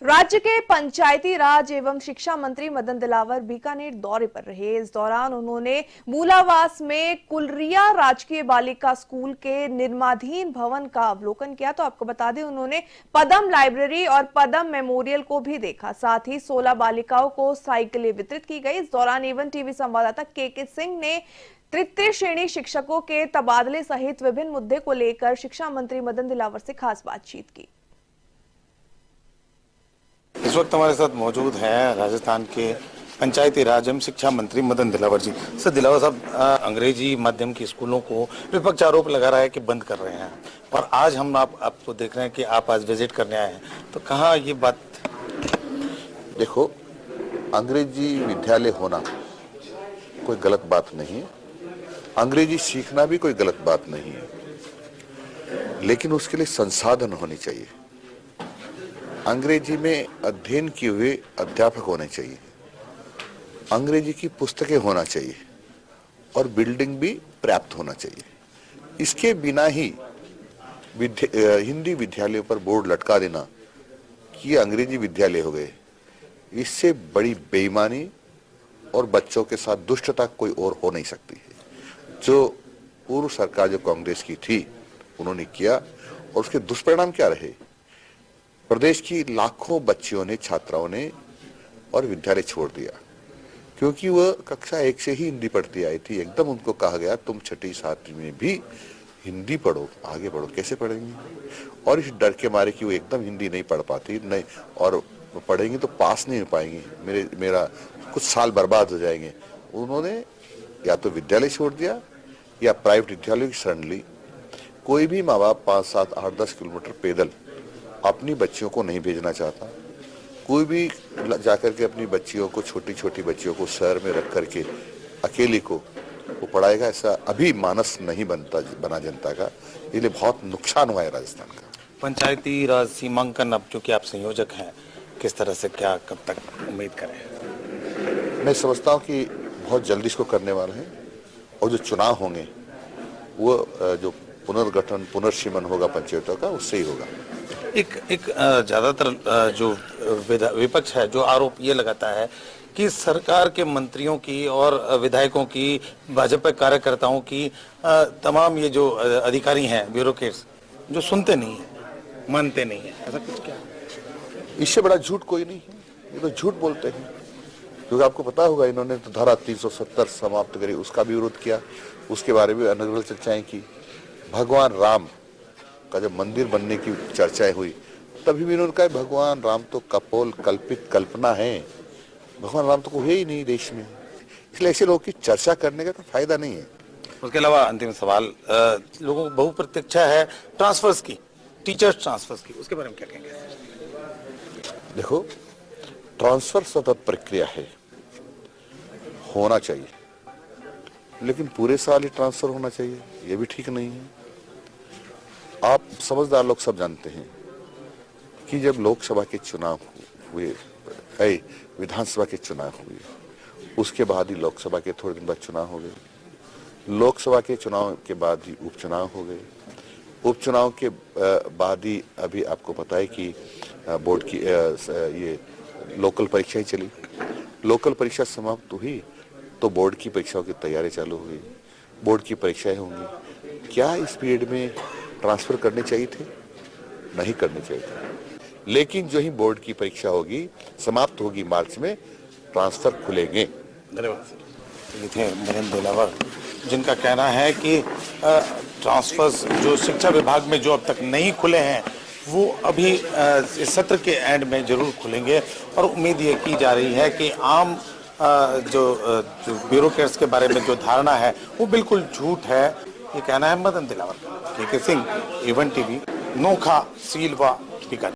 राज्य के पंचायती राज एवं शिक्षा मंत्री मदन दिलावर बीकानेर दौरे पर रहे। इस दौरान उन्होंने मूलावास में कुलरिया राजकीय बालिका स्कूल के निर्माणाधीन भवन का अवलोकन किया। तो आपको बता दें, उन्होंने पदम लाइब्रेरी और पदम मेमोरियल को भी देखा। साथ ही 16 बालिकाओं को साइकिलें वितरित की गई। इस दौरान एवन टीवी संवाददाता के सिंह ने तृतीय श्रेणी शिक्षकों के तबादले सहित विभिन्न मुद्दे को लेकर शिक्षा मंत्री मदन दिलावर से खास बातचीत की। इस वक्त हमारे साथ मौजूद हैं राजस्थान के पंचायती राज एवं शिक्षा मंत्री मदन दिलावर जी। सर दिलावर साहब, अंग्रेजी माध्यम के स्कूलों को विपक्ष आरोप लगा रहा है कि बंद कर रहे हैं, और आज हम आपको देख रहे हैं कि आप आज विजिट करने आए हैं, तो कहाँ ये बात? देखो, अंग्रेजी विद्यालय होना कोई गलत बात नहीं है, अंग्रेजी सीखना भी कोई गलत बात नहीं है, लेकिन उसके लिए संसाधन होने चाहिए। अंग्रेजी में अध्ययन किए हुए अध्यापक होने चाहिए, अंग्रेजी की पुस्तकें होना चाहिए और बिल्डिंग भी पर्याप्त होना चाहिए। इसके बिना ही हिंदी विद्यालयों पर बोर्ड लटका देना कि ये अंग्रेजी विद्यालय हो गए, इससे बड़ी बेईमानी और बच्चों के साथ दुष्टता कोई और हो नहीं सकती है। जो पूर्व सरकार जो कांग्रेस की थी उन्होंने किया, और उसके दुष्परिणाम क्या रहे? प्रदेश की लाखों बच्चियों ने, छात्राओं ने और विद्यालय छोड़ दिया, क्योंकि वह कक्षा 1 से ही हिंदी पढ़ती आई थी। एकदम उनको कहा गया तुम 6ठी 7वीं में भी हिंदी पढ़ो, आगे बढ़ो। कैसे पढ़ेंगी? और इस डर के मारे कि वो एकदम हिंदी नहीं पढ़ पाती, नहीं, और पढ़ेंगी तो पास नहीं हो पाएंगी, मेरा कुछ साल बर्बाद हो जाएंगे। उन्होंने या तो विद्यालय छोड़ दिया या प्राइवेट विद्यालयों की शरण ली। कोई भी माँ बाप 5, 7, 8, 10 किलोमीटर पैदल अपनी बच्चियों को नहीं भेजना चाहता। कोई भी जाकर के अपनी बच्चियों को, छोटी छोटी बच्चियों को शहर में रख करके अकेली को वो पढ़ाएगा, ऐसा अभी मानस नहीं बना जनता का। इसलिए बहुत नुकसान हुआ है राजस्थान का। पंचायती राज सीमांकन, अब चूंकि आप संयोजक हैं, किस तरह से, क्या, कब तक उम्मीद करें? मैं समझता हूँ कि बहुत जल्दी इसको करने वाले हैं, और जो चुनाव होंगे वो जो पुनर्गठन, पुनर्सीमन होगा पंचायतों का, उससे ही होगा। एक ज्यादातर जो विपक्ष है, जो आरोप ये लगाता है कि सरकार के मंत्रियों की और विधायकों की, भाजपा कार्यकर्ताओं की, तमाम ये जो अधिकारी हैं, ब्यूरोक्रेट्स, जो सुनते नहीं है, मानते नहीं है, ऐसा कुछ क्या? इससे बड़ा झूठ कोई नहीं है। ये तो झूठ बोलते हैं, क्योंकि आपको पता होगा इन्होंने तो धारा 370 समाप्त करी, उसका भी विरोध किया, उसके बारे में अनर्गल चर्चाएं की। भगवान राम का जब मंदिर बनने की चर्चाएं हुई, तभी भी उन्होंने कहा भगवान राम तो कपोल कल्पित कल्पना है, भगवान राम तो कोई है ही नहीं देश में, इसलिए ऐसे लोगों की चर्चा करने का तो फायदा नहीं है। उसके अलावा अंतिम सवाल, लोगों को बहुप्रतीक्षा है ट्रांसफर्स की, टीचर्स ट्रांसफर्स की, उसके बारे में क्या कहेंगे? देखो, ट्रांसफर सतत प्रक्रिया है, होना चाहिए, लेकिन पूरे साल ही ट्रांसफर होना चाहिए, ये भी ठीक नहीं है। आप समझदार लोग सब जानते हैं कि जब लोकसभा के चुनाव हुए, विधानसभा के चुनाव हुए, उसके बाद ही लोकसभा के थोड़े दिन बाद चुनाव हो गए, लोकसभा के चुनाव के बाद ही उपचुनाव हो गए, उपचुनाव के बाद ही अभी आपको पता है कि बोर्ड की ये लोकल परीक्षाएं चली। लोकल परीक्षा समाप्त हुई तो बोर्ड की परीक्षाओं की तैयारी चालू हुई, बोर्ड की परीक्षाएं होंगी। क्या इस पीरियड में ट्रांसफर करने चाहिए थे? नहीं करने चाहिए थे, लेकिन जो ही बोर्ड की परीक्षा होगी, समाप्त होगी मार्च में, ट्रांसफर खुलेंगे। धन्यवाद सर। ये थे मदन दिलावर, जिनका कहना है कि ट्रांसफर्स जो शिक्षा विभाग में जो अब तक नहीं खुले हैं, वो अभी इस सत्र के एंड में जरूर खुलेंगे, और उम्मीद ये की जा रही है कि आम जो ब्यूरोक्रेट्स के बारे में जो धारणा है वो बिल्कुल झूठ है। ये कहना है मदन दिलावर का। के सिंह, एवन टीवी, नोखा, सीलवा, बीकानेर।